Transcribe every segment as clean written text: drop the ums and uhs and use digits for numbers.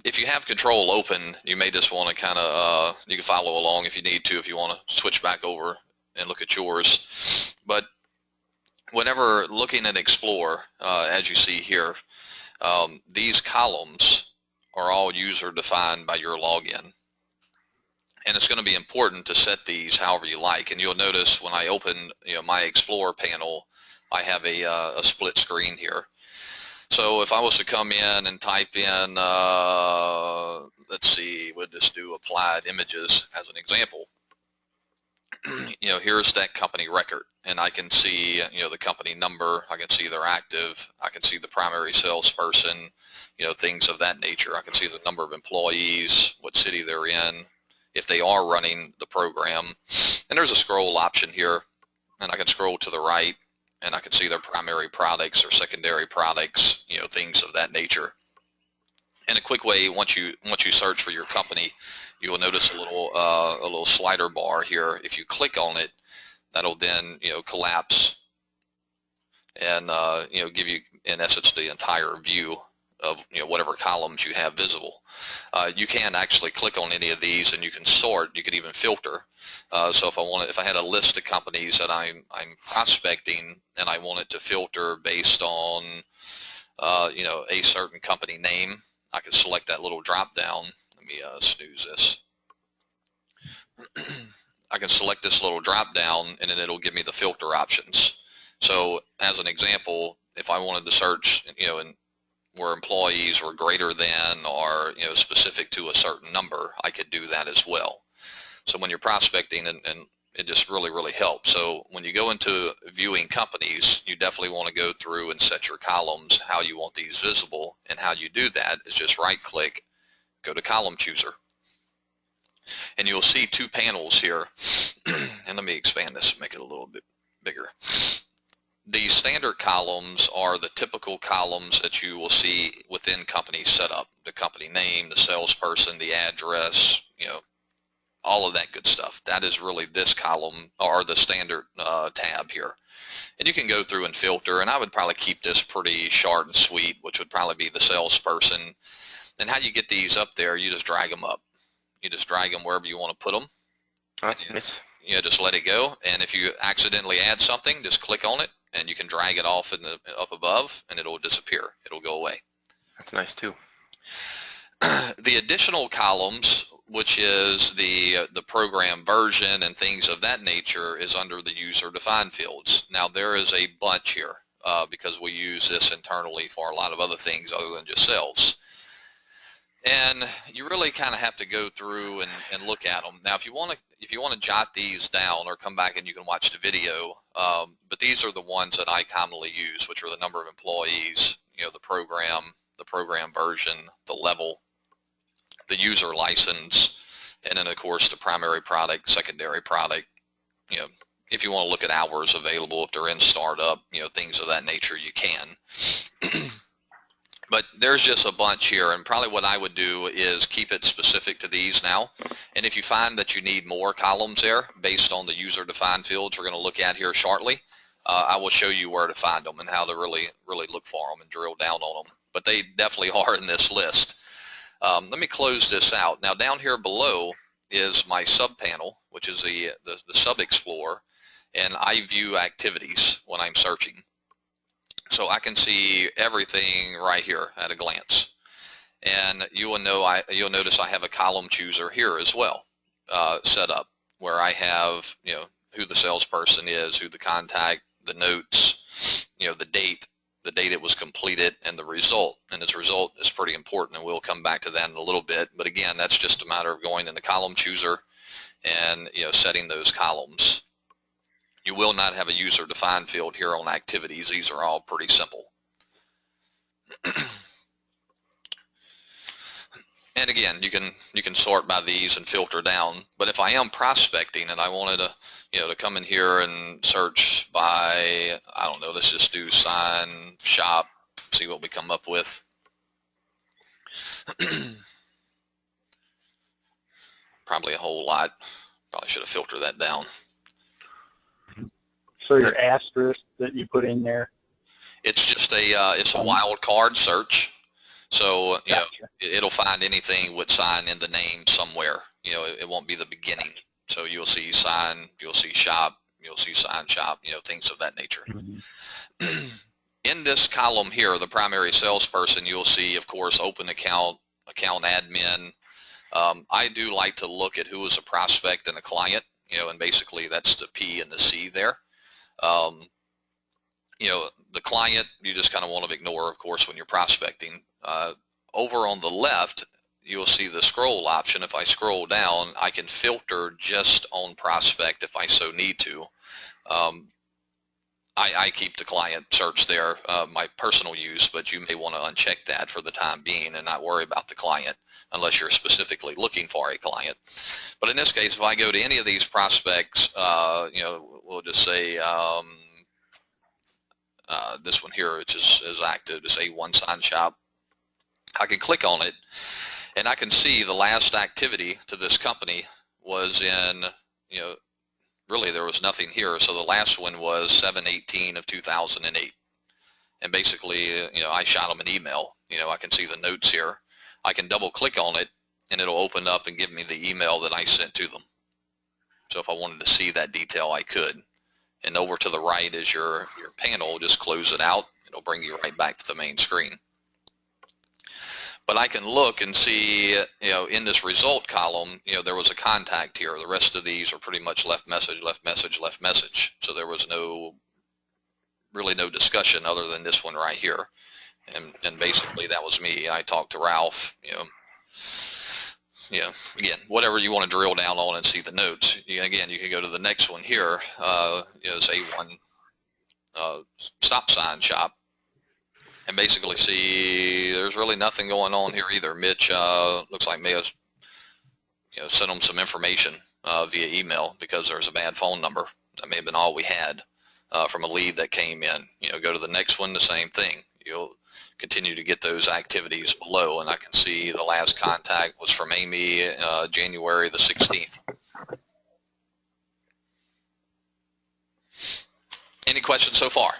if you have control open, you may just want to kind of, you can follow along if you need to, if you want to switch back over and look at yours. But whenever looking at Explore, as you see here, these columns are all user defined by your login. And it's going to be important to set these however you like. And you'll notice when I open my Explore panel, I have a split screen here. So if I was to come in and type in, let's see, we'll just do applied images as an example. Here's that company record, and I can see, the company number, I can see they're active, I can see the primary salesperson, things of that nature. I can see the number of employees, what city they're in, if they are running the program. And there's a scroll option here, and I can scroll to the right, and I can see their primary products or secondary products, things of that nature. And a quick way, once you search for your company, you will notice a little slider bar here. If you click on it, that'll then collapse and give you, in essence, the entire view of whatever columns you have visible. You can actually click on any of these and you can sort. You can even filter. So if I had a list of companies that I'm prospecting and I wanted to filter based on a certain company name, I can select that little drop down. Let me snooze this. I can select this little drop down and then it'll give me the filter options. So as an example, if I wanted to search and where employees were greater than or specific to a certain number, I could do that as well. So when you're prospecting, and it just really helps. So when you go into viewing companies, you definitely want to go through and set your columns how you want these visible, and how you do that is just right click, go to column chooser, and you'll see two panels here. And let me expand this and make it a little bit bigger. The standard columns are the typical columns that you will see within company setup. The company name, the salesperson, the address, all of that good stuff. That is really this column, or the standard tab here. And you can go through and filter, and I would probably keep this pretty short and sweet, which would probably be the salesperson. And how you get these up there, you just drag them up. You just drag them wherever you want to put them. That's nice. Just let it go. And if you accidentally add something, just click on it, and you can drag it off up above, and it'll disappear. It'll go away. That's nice too. The additional columns, which is the program version and things of that nature, is under the user defined fields. Now there is a bunch here because we use this internally for a lot of other things other than just sales. And you really kind of have to go through and look at them. Now if you want to jot these down or come back and you can watch the video, but these are the ones that I commonly use, which are the number of employees, the program version, the level, the user license, and then of course the primary product, secondary product. If you want to look at hours available, if they're in startup, things of that nature, you can. But there's just a bunch here, and probably what I would do is keep it specific to these now. And if you find that you need more columns there based on the user defined fields we're going to look at here shortly, I will show you where to find them and how to really look for them and drill down on them. But they definitely are in this list. Let me close this out. Now down here below is my sub panel, which is the sub explorer, and I view activities when I'm searching. So I can see everything right here at a glance. And you'll notice I have a column chooser here as well, set up, where I have who the salesperson is, who the contact, the notes, the date it was completed, and the result. And this result is pretty important, and we'll come back to that in a little bit. But again, that's just a matter of going in the column chooser and setting those columns. You will not have a user defined field here on activities. These are all pretty simple. And again, you can sort by these and filter down. But if I am prospecting and I wanted to to come in here and search by, I don't know, let's just do sign shop, see what we come up with. Probably a whole lot. Probably should have filtered that down. So your asterisk that you put in there? It's just it's a wild card search. So, Gotcha. it'll find anything with sign in the name somewhere. It won't be the beginning. So you'll see sign, you'll see shop, you'll see sign shop, things of that nature. Mhm. In this column here, the primary salesperson, you'll see, of course, open account, account admin. I do like to look at who is a prospect and a client, and basically that's the P and the C there. Um, the client, you just kind of want to ignore, of course, when you're prospecting. Over on the left, you'll see the scroll option. If I scroll down, I can filter just on prospect if I so need to. I keep the client search there, my personal use, but you may want to uncheck that for the time being and not worry about the client unless you're specifically looking for a client. But in this case, if I go to any of these prospects, we'll just say this one here, which is active, this A1 sign shop, I can click on it and I can see the last activity to this company was in, really there was nothing here. So the last one was 7/18 of 2008. And basically, I shot them an email. I can see the notes here. I can double click on it and it'll open up and give me the email that I sent to them. So if I wanted to see that detail, I could. And over to the right is your panel. Just close it out. It'll bring you right back to the main screen. But I can look and see, in this result column, there was a contact here. The rest of these are pretty much left message, left message, left message. So there was really no discussion other than this one right here. And basically that was me. I talked to Ralph, again, whatever you want to drill down on and see the notes. Again, you can go to the next one here, it's A1 stop sign shop, and basically see there's really nothing going on here either. Mitch looks like may have sent them some information via email because there's a bad phone number. That may have been all we had from a lead that came in. Go to the next one, the same thing. You'll continue to get those activities below, and I can see the last contact was from Amy, January the 16th. Any questions so far?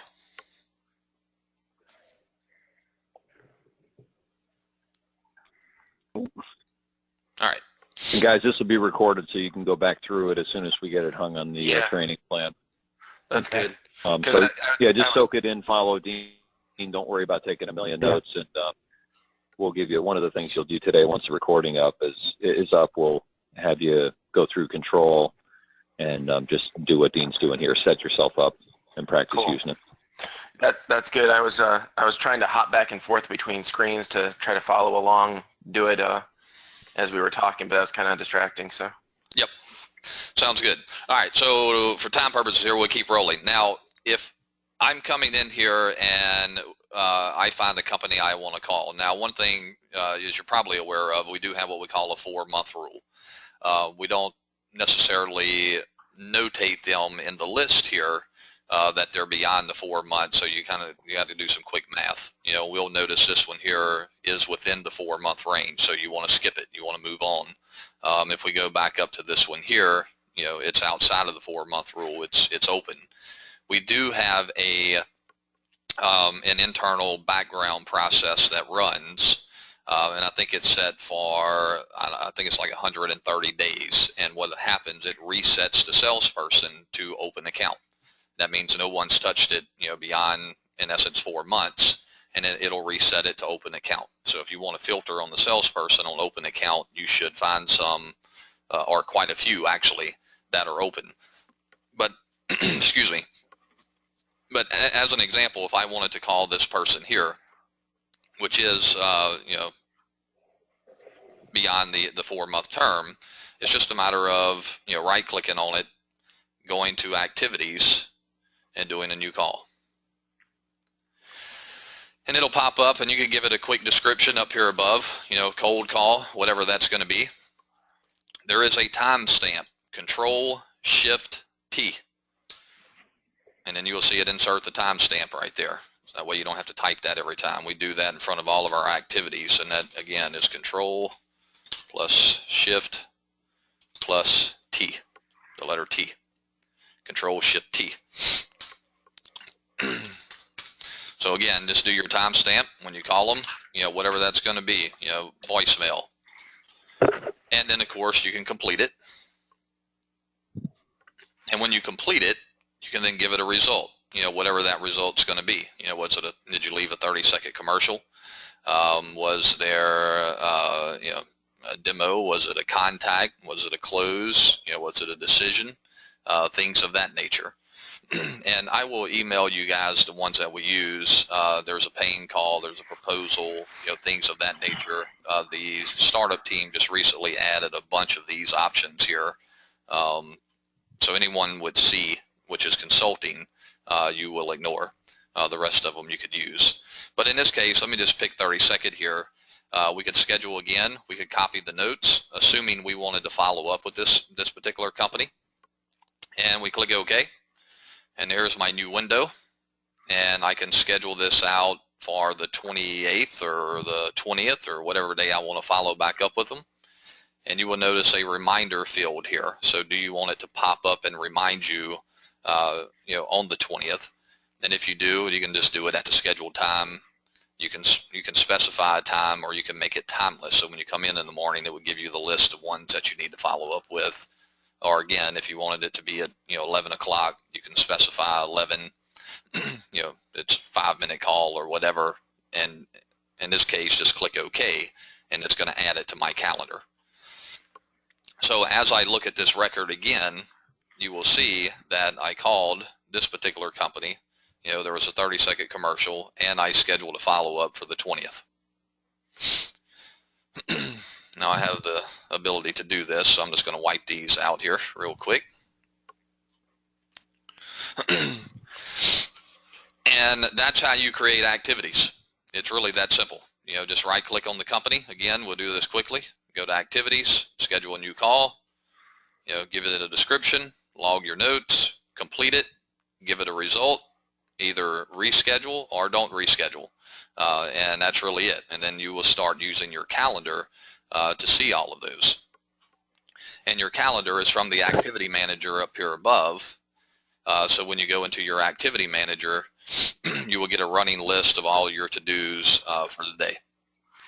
All right. And guys, this will be recorded so you can go back through it as soon as we get it hung on the training plan. That's good. So, just soak it in, follow Dean. Don't worry about taking a million notes, and we'll give you one of the things you'll do today once the recording is up. We'll have you go through control and just do what Dean's doing here. Set yourself up and practice using it. That's good. I was trying to hop back and forth between screens to try to follow along, do it as we were talking, but that was kind of distracting. So. Yep. Sounds good. All right. So for time purposes here, we'll keep rolling. Now, if I'm coming in here and I find a company I want to call. Now, one thing is you're probably aware of, we do have what we call a 4-month rule. We don't necessarily notate them in the list here that they're beyond the 4 months, so you got to do some quick math. We'll notice this one here is within the 4-month range, so you want to skip it. You want to move on. If we go back up to this one here, it's outside of the 4-month rule. It's open. We do have an internal background process that runs, and I think it's set for, I think it's like 130 days. And what happens, it resets the salesperson to open account. That means no one's touched it, beyond, in essence, 4 months, and it'll reset it to open account. So if you want to filter on the salesperson on open account, you should find some, or quite a few actually, that are open. But, excuse me. But as an example, if I wanted to call this person here, which is, beyond the 4-month term, it's just a matter of, right-clicking on it, going to activities, and doing a new call. And it'll pop up, and you can give it a quick description up here above, cold call, whatever that's going to be. There is a timestamp, Control-Shift-T. And then you'll see it insert the timestamp right there. So that way you don't have to type that every time. We do that in front of all of our activities, and that, again, is Control plus Shift plus T, the letter T. Control-Shift-T. So again, just do your timestamp when you call them. whatever that's going to be, voicemail. And then of course you can complete it. And when you complete it, you can then give it a result, whatever that result's going to be. Did you leave a 30-second commercial? Was there, a demo? Was it a contact? Was it a close? Was it a decision? Things of that nature. And I will email you guys the ones that we use. There's a paying call, there's a proposal, things of that nature. The startup team just recently added a bunch of these options here. So anyone would see, which is consulting, you will ignore. The rest of them you could use. But in this case, let me just pick 30-second here. We could schedule again. We could copy the notes, assuming we wanted to follow up with this particular company. And we click OK. And there's my new window. And I can schedule this out for the 28th or the 20th or whatever day I want to follow back up with them. And you will notice a reminder field here. So do you want it to pop up and remind you, on the 20th? And if you do, you can just do it at the scheduled time. You can specify a time, or you can make it timeless. So when you come in the morning, it will give you the list of ones that you need to follow up with. Or again, if you wanted it to be at 11 o'clock, you can specify 11. It's a 5-minute call or whatever. And in this case, just click OK, and it's going to add it to my calendar. So as I look at this record again, you will see that I called this particular company. There was a 30-second commercial, and I scheduled a follow-up for the 20th. Now I have the ability to do this, so I'm just going to wipe these out here real quick. And that's how you create activities. It's really that simple. Just right-click on the company. Again, we'll do this quickly. Go to Activities, schedule a new call, give it a description, log your notes, complete it, give it a result, either reschedule or don't reschedule. And that's really it. And then you will start using your calendar to see all of those. And your calendar is from the Activity Manager up here above. So when you go into your Activity Manager, you will get a running list of all your to-dos for the day.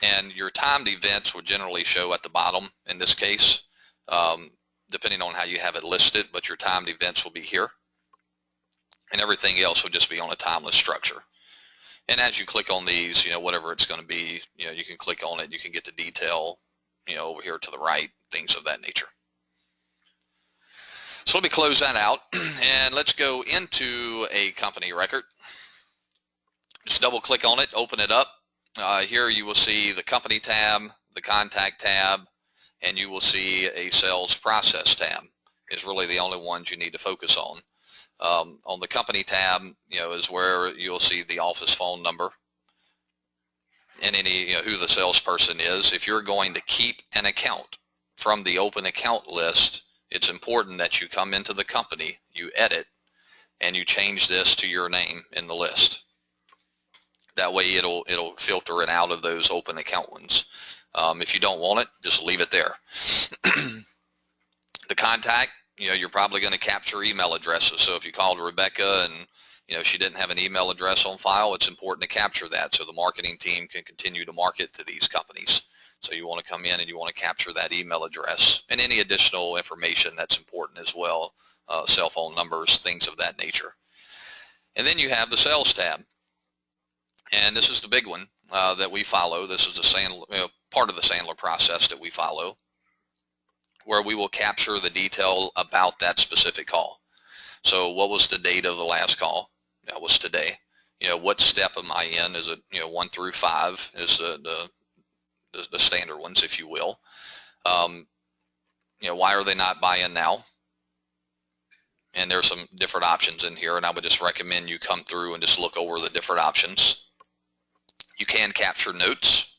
And your timed events will generally show at the bottom in this case, depending on how you have it listed, but your timed events will be here. And everything else will just be on a timeless structure. And as you click on these, whatever it's going to be, you can click on it, you can get the detail, over here to the right, things of that nature. So let me close that out, and let's go into a company record. Just double click on it, open it up. Here you will see the company tab, the contact tab, and you will see a sales process tab. Is really the only ones you need to focus on. On the company tab, is where you'll see the office phone number and any, who the salesperson is. If you're going to keep an account from the open account list, it's important that you come into the company, you edit, and you change this to your name in the list. That way it'll filter it out of those open account ones. If you don't want it, just leave it there. The contact, you're probably going to capture email addresses. So if you called Rebecca and she didn't have an email address on file, it's important to capture that so the marketing team can continue to market to these companies. So you want to come in and you want to capture that email address and any additional information that's important as well, cell phone numbers, things of that nature. And then you have the sales tab. And this is the big one that we follow. This is the Sandler, part of the Sandler process that we follow, where we will capture the detail about that specific call. So what was the date of the last call? That was today. What step am I in? Is it 1 through 5 is the standard ones, if you will. Why are they not buying now? And there's some different options in here, and I would just recommend you come through and just look over the different options. You can capture notes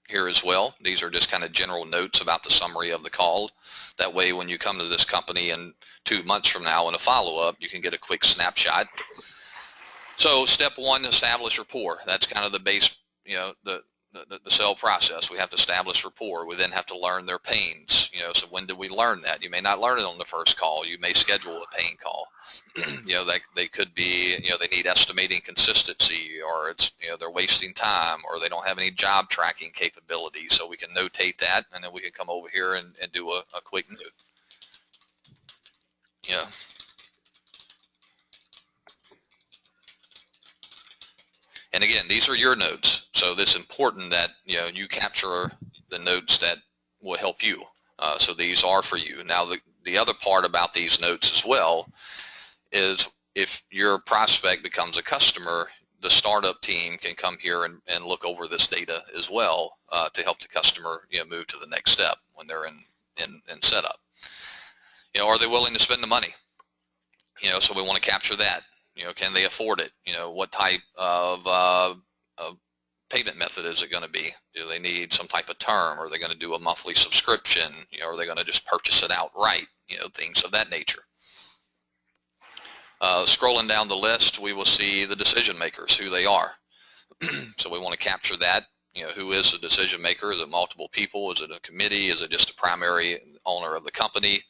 here as well. These are just kind of general notes about the summary of the call. That way when you come to this company in 2 months from now in a follow-up, you can get a quick snapshot. So step 1, establish rapport. That's kind of the base, the the sale process. We have to establish rapport. We then have to learn their pains. So when do we learn that? You may not learn it on the first call. You may schedule a pain call. They could be, they need estimating consistency, or it's, they're wasting time, or they don't have any job tracking capabilities. So we can notate that, and then we can come over here and do a quick note. And again, these are your notes, so it's important that you capture the notes that will help you. So these are for you. Now, the other part about these notes as well is if your prospect becomes a customer, the startup team can come here and look over this data as well to help the customer move to the next step when they're in setup. Are they willing to spend the money? So we want to capture that. Can they afford it? What type of payment method is it going to be? Do they need some type of term? Are they going to do a monthly subscription? Are they going to just purchase it outright? Things of that nature. Scrolling down the list, we will see the decision makers, who they are. So we want to capture that. Who is the decision maker? Is it multiple people? Is it a committee? Is it just a primary owner of the company?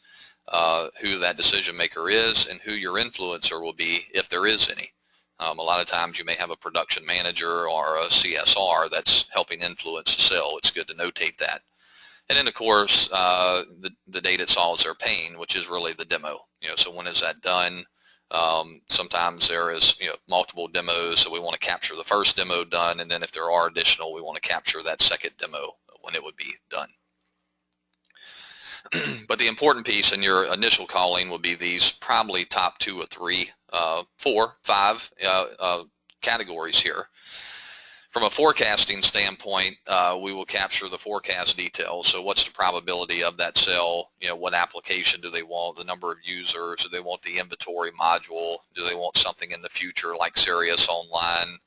Who that decision maker is, and who your influencer will be, if there is any. A lot of times you may have a production manager or a CSR that's helping influence the sale. It's good to notate that. And then, of course, the date it solves their pain, which is really the demo. So when is that done? Sometimes there is multiple demos, so we want to capture the first demo done, and then if there are additional, we want to capture that second demo when it would be done. But the important piece in your initial calling will be these probably top 2 or 3, 4, 5 categories here. From a forecasting standpoint, we will capture the forecast details. So what's the probability of that sale? What application do they want? The number of users? Do they want the inventory module? Do they want something in the future like Sirius Online?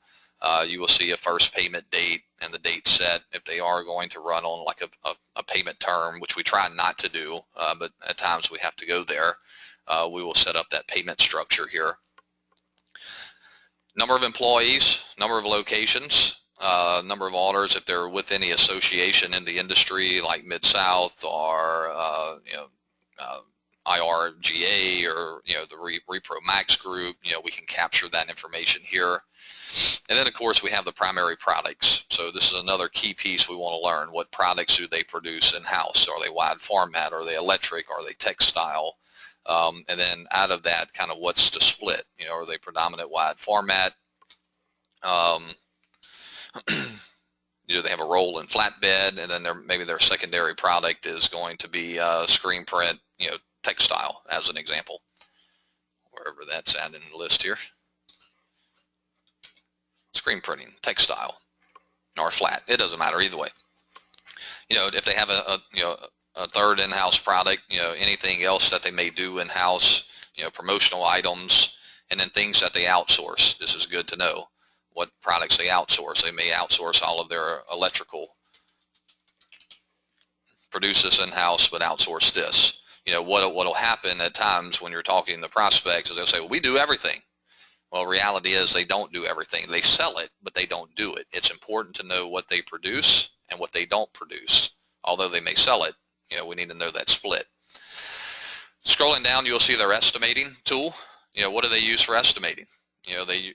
You will see a first payment date and the date set if they are going to run on like a payment term, which we try not to do, but at times we have to go there. We will set up that payment structure here. Number of employees, number of locations, number of orders if they're with any association in the industry like Mid-South or IRGA or the Repro Max group. We can capture that information here. And then, of course, we have the primary products. So this is another key piece we want to learn. What products do they produce in-house? Are they wide format? Are they electric? Are they textile? And then out of that, kind of what's the split? Are they predominant wide format? They have a role in flatbed, and then maybe their secondary product is going to be screen print, textile, as an example, wherever that's at in the list here. Screen printing, textile, or flat. It doesn't matter either way. If they have a third in-house product, anything else that they may do in-house, promotional items, and then things that they outsource. This is good to know. What products they outsource. They may outsource all of their electrical, produce this in-house, but outsource this. What will happen at times when you're talking to prospects is they'll say, well, we do everything. Well, reality is they don't do everything. They sell it, but they don't do it. It's important to know what they produce and what they don't produce. Although they may sell it, we need to know that split. Scrolling down, you'll see their estimating tool. What do they use for estimating?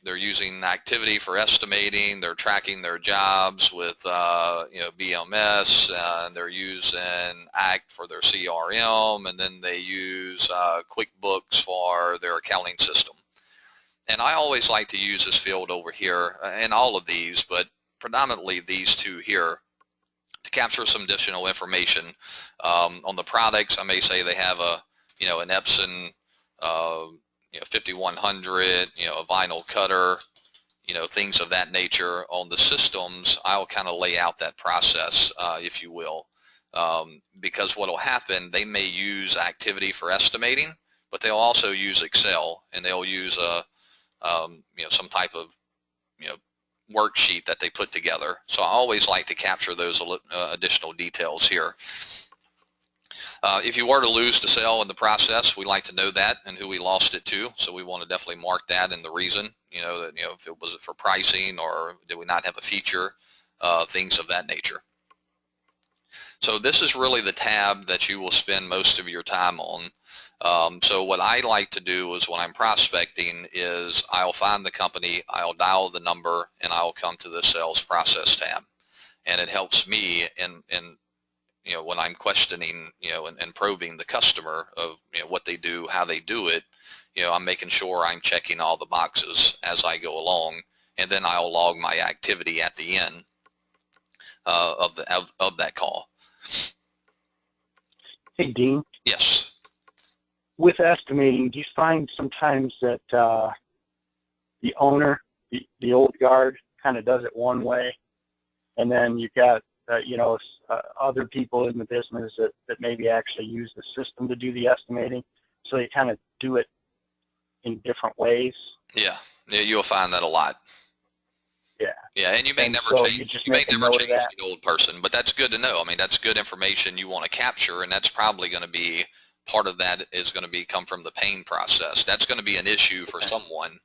They're using activity for estimating. They're tracking their jobs with BMS, and they're using ACT for their CRM, and then they use QuickBooks for their accounting system. And I always like to use this field over here, and all of these, but predominantly these two here, to capture some additional information. On the products, I may say they have an Epson 5100, a vinyl cutter, things of that nature. On the systems, I'll kind of lay out that process, if you will, because what will happen, they may use activity for estimating, but they'll also use Excel, and they'll use some type of worksheet that they put together. So I always like to capture those additional details here. If you were to lose the sale in the process, we like to know that and who we lost it to. So we want to definitely mark that and the reason. That if it was for pricing or did we not have a feature. things of that nature. So this is really the tab that you will spend most of your time on. So what I like to do is when I'm prospecting is I'll find the company, I'll dial the number, and I'll come to the sales process tab. And it helps me in when I'm questioning, and probing the customer of, what they do, how they do it, I'm making sure I'm checking all the boxes as I go along, and then I'll log my activity at the end of that call. Hey, Dean. Yes. With estimating, do you find sometimes that the owner, the old guard, kind of does it one way, and then you've got other people in the business that maybe actually use the system to do the estimating, so they kind of do it in different ways? Yeah, you'll find that a lot. Yeah, and you may never change the old person, but that's good to know. I mean, that's good information you want to capture, and that's probably going to be part of that is going to come from the pain process. That's going to be an issue for someone,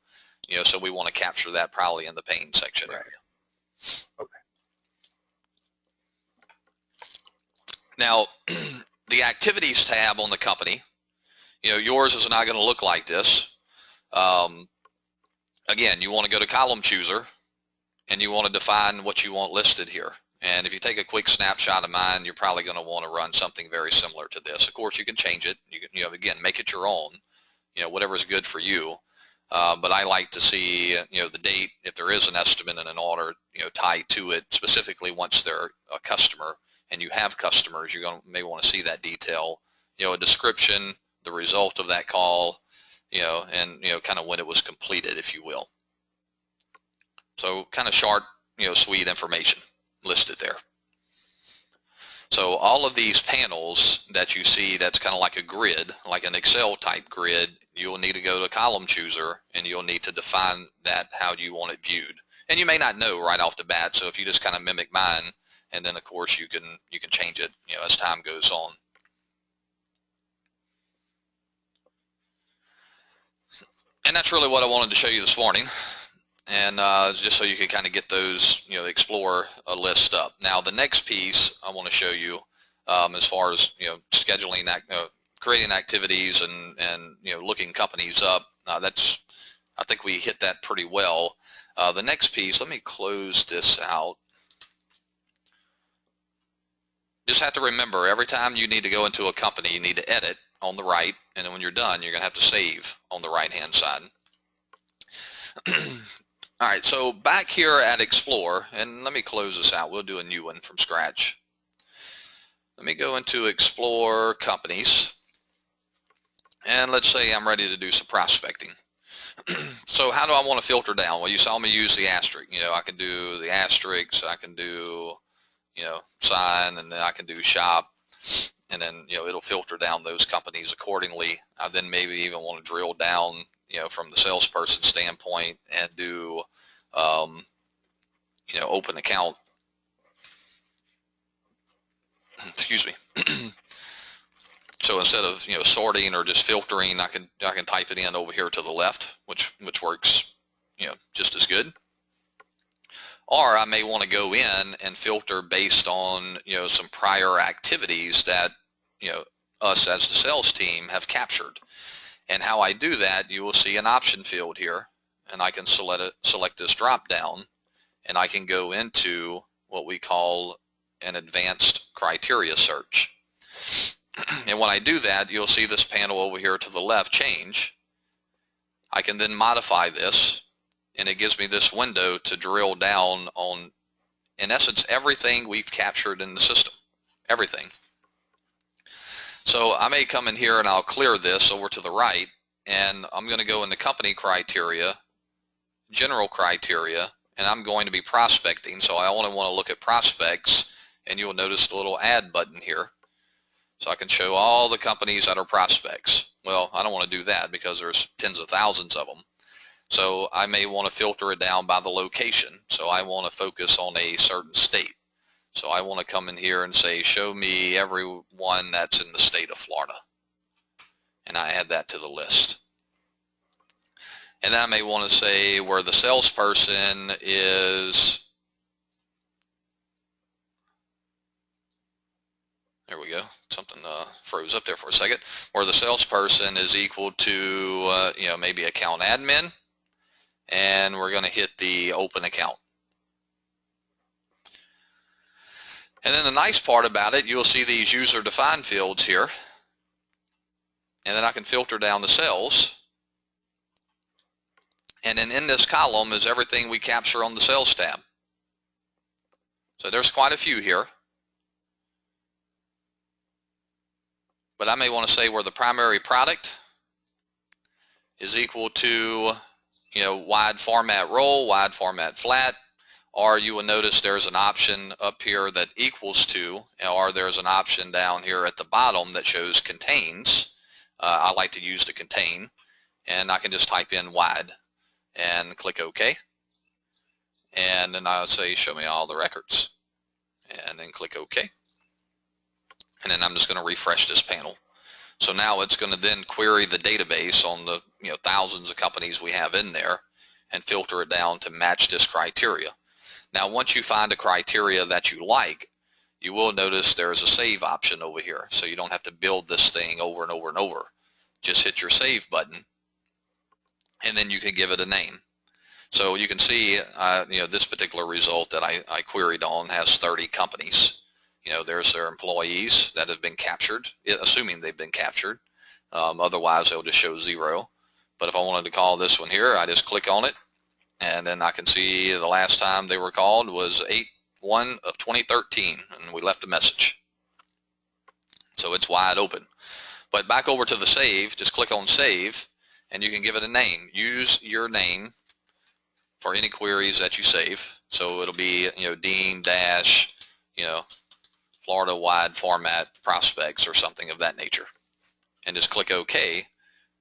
so we want to capture that probably in the pain section area. Okay. Now, the activities tab on the company, yours is not going to look like this. Again, you want to go to column chooser, and you want to define what you want listed here. And if you take a quick snapshot of mine, you're probably going to want to run something very similar to this. Of course, you can change it. You can, again, make it your own, whatever is good for you. But I like to see, the date, if there is an estimate and an order, tied to it, specifically once they're a customer and you have customers, may want to see that detail, a description, the result of that call, and, kind of when it was completed, if you will. So kind of short, sweet information listed there. So all of these panels that you see, that's kind of like a grid, like an Excel type grid, you'll need to go to column chooser and you'll need to define that, how do you want it viewed. And you may not know right off the bat, so if you just kind of mimic mine, and then of course you can change it, as time goes on. And that's really what I wanted to show you this morning. And just so you can kind of get those, explore a list up. Now the next piece I want to show you, as far as scheduling, creating activities, and looking companies up. I think we hit that pretty well. The next piece, let me close this out. Just have to remember, every time you need to go into a company, you need to edit on the right, and then when you're done, you're going to have to save on the right-hand side. All right, so back here at Explore, and let me close this out. We'll do a new one from scratch. Let me go into Explore Companies, and let's say I'm ready to do some prospecting. So how do I want to filter down? Well, you saw me use the asterisk. I can do the asterisks, I can do, sign, and then I can do shop, and then, it'll filter down those companies accordingly. I then maybe even want to drill down, from the salesperson standpoint and do, open account. Excuse me. So instead of sorting or just filtering, I can type it in over here to the left, which works just as good. Or I may want to go in and filter based on some prior activities that us as the sales team have captured. And how I do that, you will see an option field here, and I can select this drop down, and I can go into what we call an advanced criteria search. And when I do that, you'll see this panel over here to the left change. I can then modify this, and it gives me this window to drill down on, in essence, everything we've captured in the system, everything. So I may come in here and I'll clear this over to the right, and I'm going to go into company criteria, general criteria, and I'm going to be prospecting. So I only want to look at prospects, and you'll notice the little add button here. So I can show all the companies that are prospects. Well, I don't want to do that because there's tens of thousands of them. So I may want to filter it down by the location. So I want to focus on a certain state. So I want to come in here and say, show me everyone that's in the state of Florida. And I add that to the list. And then I may want to say where the salesperson is there we go. Something froze up there for a second. Where the salesperson is equal to, maybe account admin. And we're going to hit the open account. And then the nice part about it, you'll see these user defined fields here. And then I can filter down the cells. And then in this column is everything we capture on the sales tab. So there's quite a few here. But I may want to say where the primary product is equal to, wide format roll, wide format flat, or you will notice there's an option up here that equals to, or there's an option down here at the bottom that shows contains. I like to use the contain, and I can just type in wide and click OK. And then I'll say show me all the records, and then click OK. And then I'm just going to refresh this panel. So now it's going to then query the database on the thousands of companies we have in there and filter it down to match this criteria. Now once you find a criteria that you like, you will notice there's a save option over here. So you don't have to build this thing over and over and over. Just hit your save button and then you can give it a name. So you can see this particular result that I queried on has 30 companies. There's their employees that have been captured, assuming they've been captured. Otherwise, they'll just show 0. But if I wanted to call this one here, I just click on it, and then I can see the last time they were called was 8/1 of 2013, and we left a message. So it's wide open. But back over to the save, just click on save, and you can give it a name. Use your name for any queries that you save. So it'll be, Dean dash, Florida wide format prospects or something of that nature. And just click OK.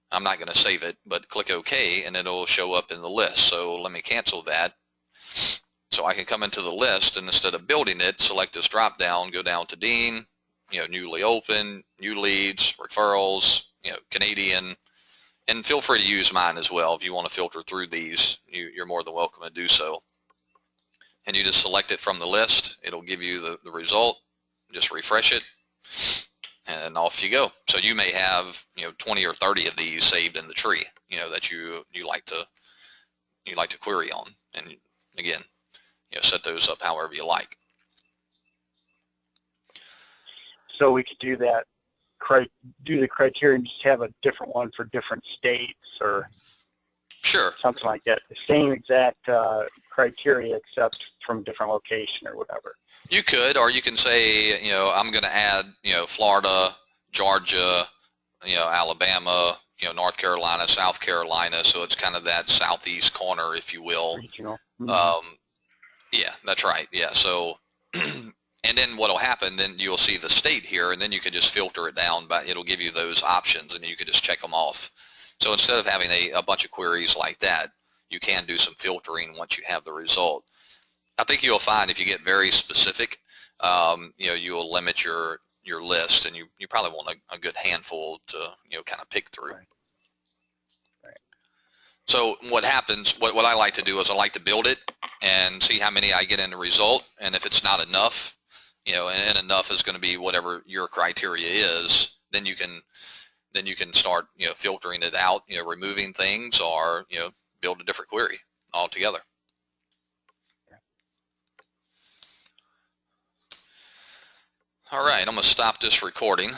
I'm not going to save it, but click OK and it'll show up in the list. So let me cancel that. So I can come into the list, and instead of building it, select this drop down, go down to Dean, newly open, new leads, referrals, Canadian, and feel free to use mine as well. If you want to filter through these, you're more than welcome to do so. And you just select it from the list. It'll give you the result. Just refresh it, and off you go. So you may have 20 or 30 of these saved in the tree, that you like to query on. And again, set those up however you like. So we could do that, do the criteria and just have a different one for different states or sure, something like that. The same exact criteria except from different location or whatever. You could, or you can say, I'm going to add, Florida, Georgia, Alabama, North Carolina, South Carolina. So it's kind of that southeast corner, if you will. Regional. Yeah, that's right. Yeah. So, and then what'll happen, then you'll see the state here, and then you can just filter it down, but it'll give you those options, and you can just check them off. So instead of having a bunch of queries like that, you can do some filtering once you have the result. I think you'll find if you get very specific, you'll limit your list, and you probably want a good handful to kind of pick through. Right. So what happens, what I like to do is I like to build it and see how many I get in the result, and if it's not enough, and enough is going to be whatever your criteria is, then you can start filtering it out, removing things, or build a different query altogether. All right, I'm going to stop this recording.